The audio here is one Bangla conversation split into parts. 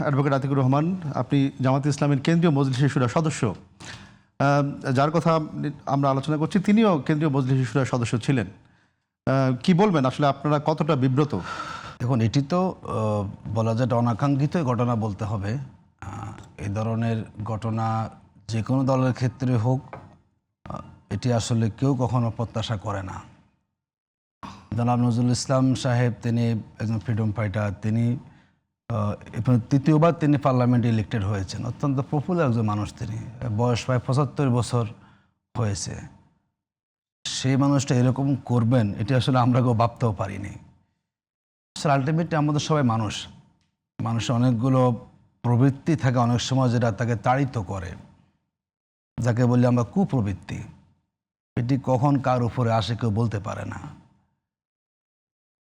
অ্যাডভোকেট আতিকুর রহমান, আপনি জামাত ইসলামের কেন্দ্রীয় মজলিসের শুরা সদস্য। যার কথা আমরা আলোচনা করছি তিনিও কেন্দ্রীয় মজলিসের শুরা সদস্য ছিলেন। কি বলবেন, আসলে আপনারা কতটা বিব্রত? দেখুন, এটি তো বলা যায় অনাকাঙ্ক্ষিত ঘটনা বলতে হবে। এই ধরনের ঘটনা যে কোনো দলের ক্ষেত্রে হোক, এটি আসলে কেউ কখনো প্রত্যাশা করে না। জনাব নজরুল ইসলাম সাহেব, তিনি একজন ফ্রিডম ফাইটার, তিনি তৃতীয়বার তিনি পার্লামেন্টে ইলেক্টেড হয়েছেন। অত্যন্ত পপুলার একজন মানুষ, তিনি বয়স প্রায় 75 বছর হয়েছে। সেই মানুষটা এরকম করবেন এটি আসলে আমরা কেউ ভাবতেও পারিনি। আসলে আলটিমেটলি আমাদের সবাই মানুষ, মানুষের অনেকগুলো প্রবৃত্তি থাকে অনেক সময় যেটা তাকে তাড়িত করে, যাকে বলি আমরা কুপ্রবৃত্তি। এটি কখন কার উপরে আসে কেউ বলতে পারে না।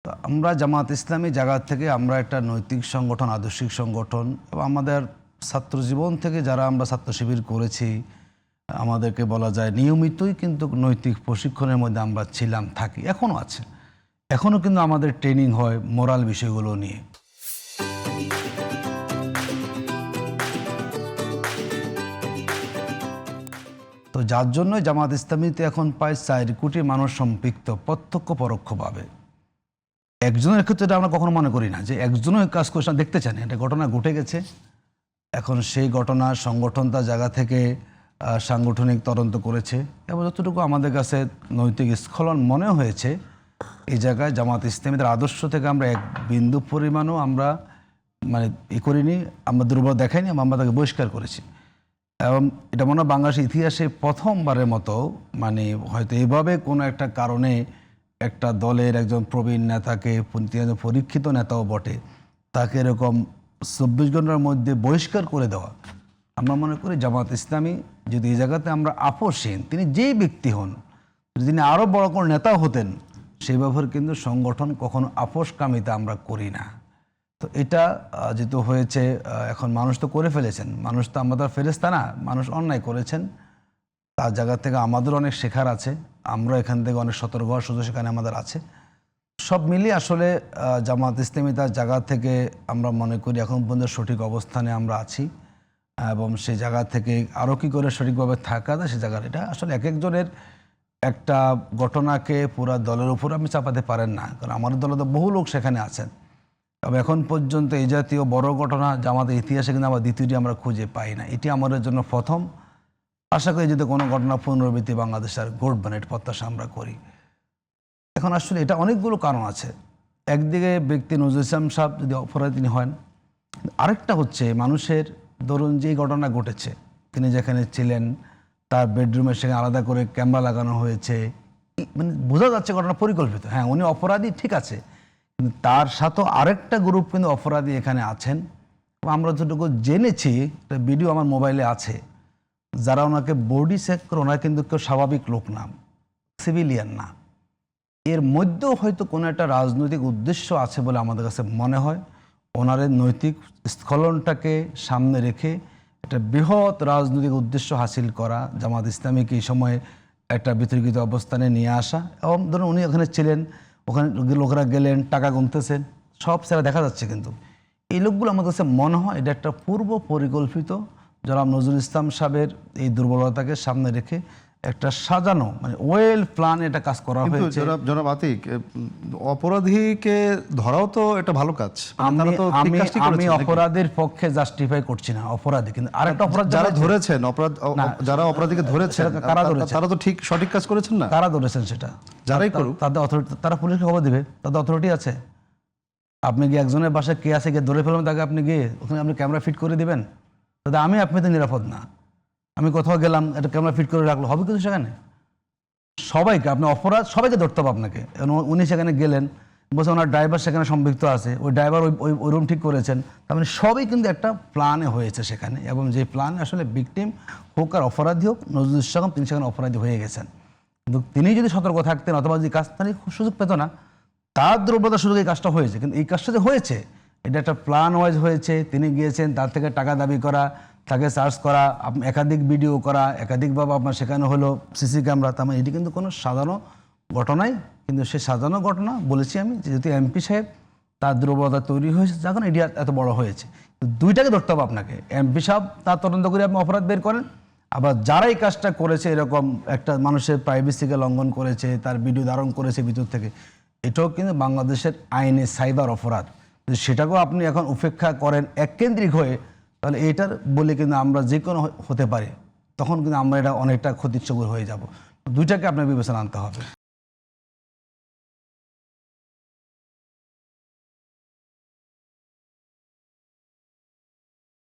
তো আমরা জামাত ইসলামী জায়গা থেকে আমরা একটা নৈতিক সংগঠন, আদর্শিক সংগঠন, এবং আমাদের ছাত্র জীবন থেকে যারা আমরা ছাত্র শিবির করেছি, আমাদেরকে বলা যায় নিয়মিতই কিন্তু নৈতিক প্রশিক্ষণের মধ্যে আমরা ছিলাম, থাকি, এখনও আছে। এখনও কিন্তু আমাদের ট্রেনিং হয় মোরাল বিষয়গুলো নিয়ে। তো যার জন্যই জামাত ইসলামীতে এখন প্রায় 4 কোটি মানুষ সম্পৃক্ত, প্রত্যক্ষ পরোক্ষভাবে। একজনের ক্ষেত্রে আমরা কখনো মনে করি না যে একজনও কাজ করছে না, দেখতে চান এটা ঘটনা ঘটে গেছে। এখন সেই ঘটনা সংগঠন তার জায়গা থেকে সাংগঠনিক তদন্ত করেছে, এবং যতটুকু আমাদের কাছে নৈতিক স্খলন মনে হয়েছে, এই জায়গায় জামাত ইসলামীদের আদর্শ থেকে আমরা এক বিন্দু পরিমাণও আমরা করিনি, আমরা দুর্বল দেখাইনি, আমরা তাকে বহিষ্কার করেছি। এবং এটা মনে হয় বাংলাদেশের ইতিহাসে প্রথমবারের মতো হয়তো এইভাবে কোনো একটা কারণে একটা দলের একজন প্রবীণ নেতাকে, পরীক্ষিত নেতাও বটে, তাকে এরকম 24 ঘন্টার মধ্যে বহিষ্কার করে দেওয়া। আমরা মনে করি জামাত ইসলামী যদি এই জায়গাতে আমরা আপোষহীন, তিনি যেই ব্যক্তি হন, তিনি আরও বড় কোনো নেতা হতেন, সেই ব্যবহার কিন্তু সংগঠন কখনো আপোষকামিতা আমরা করি না। তো এটা যেহেতু হয়েছে, এখন মানুষ তো করে ফেলেছেন, মানুষ তো আমাদের ফেরেশতা না, মানুষ অন্যায় করেছেন, তার জায়গা থেকে আমাদের অনেক শেখার আছে, আমরা এখান থেকে অনেক সতর্ক হওয়ার সুযোগ সেখানে আমাদের আছে। সব মিলিয়ে আসলে জামাত ইসলামী তার জায়গা থেকে আমরা মনে করি এখন পর্যন্ত সঠিক অবস্থানে আমরা আছি, এবং সেই জায়গা থেকে আরও কী করে সঠিকভাবে থাকা যায় সে জায়গার, এটা আসলে এক একজনের একটা ঘটনাকে পুরা দলের উপর আপনি চাপাতে পারেন না, কারণ আমাদের দলে তো বহু লোক সেখানে আছেন। তবে এখন পর্যন্ত এই জাতীয় বড় ঘটনা জামাতের ইতিহাসে কিন্তু আমরা দ্বিতীয়টি আমরা খুঁজে পাই না, এটি আমাদের জন্য প্রথম। আশা করি যদি কোনো ঘটনা পুনরাবৃত্তি বাংলাদেশ আর ঘটবে না, এটা প্রত্যাশা আমরা করি। এখন আসলে এটা অনেকগুলো কারণ আছে। একদিকে ব্যক্তি নজরুল ইসলাম সাহেব যদি অপরাধী তিনি হন, আরেকটা হচ্ছে মানুষের, ধরুন যে ঘটনা ঘটেছে, তিনি যেখানে ছিলেন তার বেডরুমে সেখানে আলাদা করে ক্যামেরা লাগানো হয়েছে, বোঝা যাচ্ছে ঘটনা পরিকল্পিত। হ্যাঁ, উনি অপরাধী, ঠিক আছে, কিন্তু তার সাথেও আরেকটা গ্রুপ কিন্তু অপরাধী এখানে আছেন। আমরা যতটুকু জেনেছি, একটা ভিডিও আমার মোবাইলে আছে, যারা ওনাকে বডি চেক করে, ওনারা কিন্তু কেউ স্বাভাবিক লোক না, সিভিলিয়ান না। এর মধ্যেও হয়তো কোনো একটা রাজনৈতিক উদ্দেশ্য আছে বলে আমাদের কাছে মনে হয়। ওনাদের নৈতিক স্খলনটাকে সামনে রেখে একটা বৃহৎ রাজনৈতিক উদ্দেশ্য হাসিল করা, জামাত ইসলামীকে এই সময়ে একটা বিতর্কিত অবস্থানে নিয়ে আসা। এবং ধরুন উনি ওখানে ছিলেন, ওখানে লোকেরা গেলেন, টাকা গুনতেছেন, সব সেটা দেখা যাচ্ছে, কিন্তু এই লোকগুলো আমাদের কাছে মনে হয় এটা একটা পূর্ব পরিকল্পিত, জনাব নজরুল ইসলাম সাহেবের এই দুর্বলতাকে সামনে রেখে একটা সাজানো, ওয়েল প্ল্যান এটা কাজ করা হয়েছে। জনাব আতিক, অপরাধীকে ধরাও তো একটা ভালো কাজ। আমি অপরাধের পক্ষে জাস্টিফাই করছি না অপরাধী, কিন্তু আরেকটা অপরাধ যারা ধরেছেন, যারা অপরাধীকে ধরেছেন, তারা তো ঠিক সঠিক কাজ করেছেন না। কারা ধরেছেন সেটা যারাই করুক, তাদের অথরিটি, তারা পুলিশকে খবর দিবে, তাদের অথরিটি আছে। আপনি গিয়ে একজনের বাসায় কে আছে গিয়ে ধরে ফেলবেন তাকে, আপনি গিয়ে ওখানে আপনি ক্যামেরা ফিট করে দিবেন, তাদের আপনি তো নিরাপদ না। আমি কোথাও গেলাম, একটা ক্যামেরা ফিট করে রাখলো, হবে কিন্তু সেখানে সবাইকে আপনি অপরাধ সবাইকে ধরতে হবে আপনাকে। উনি সেখানে গেলেন, বলছে ওনার ড্রাইভার সেখানে সম্পৃক্ত আছে, ওই ড্রাইভার ওই রুম ঠিক করেছেন, তার মানে সবই কিন্তু একটা প্ল্যানে হয়েছে সেখানে। এবং যে প্ল্যানে আসলে ভিকটিম হোক আর অপরাধী হোক, নজরুল ইসলাম তিনি সেখানে অপরাধী হয়ে গেছেন। কিন্তু তিনি যদি সতর্ক থাকতেন, অথবা যে কাজ তাহলে সুযোগ পেত না, তার দুর্বলতার সুযোগ এই কাজটা হয়েছে। কিন্তু এই কাজটা যে হয়েছে, এটা একটা প্ল্যান ওয়াইজ হয়েছে। তিনি গিয়েছেন, তার থেকে টাকা দাবি করা, তাকে সার্চ করা, একাধিক ভিডিও করা, একাধিকভাবে আপনার সেখানে হলো সিসি ক্যামেরা, তার মানে এটি কিন্তু কোনো সাজানো ঘটনাই। কিন্তু সে সাজানো ঘটনা বলেছি আমি, যেহেতু এমপি সাহেব তার দুর্বলতা তৈরি হয়েছে যখন এটি এত বড় হয়েছে। তো দুইটাকে ধরতে হবে আপনাকে, এমপি সাহেব তার তদন্ত করে আপনি অপরাধ বের করেন, আবার যারা এই কাজটা করেছে এরকম একটা মানুষের প্রাইভেসিকে লঙ্ঘন করেছে, তার ভিডিও ধারণ করেছে ভিতর থেকে, এটাও কিন্তু বাংলাদেশের আইনে সাইবার অপরাধ। যদি সেটাকেও আপনি এখন উপেক্ষা করেন এককেন্দ্রিক হয়ে, তাহলে এটার বলে কিন্তু আমরা যে কোনো হতে পারি, তখন কিন্তু আমরা এটা অনেকটা ক্ষতির হয়ে যাব। দুইটাকে আপনার বিবেচনা আনতে হবে।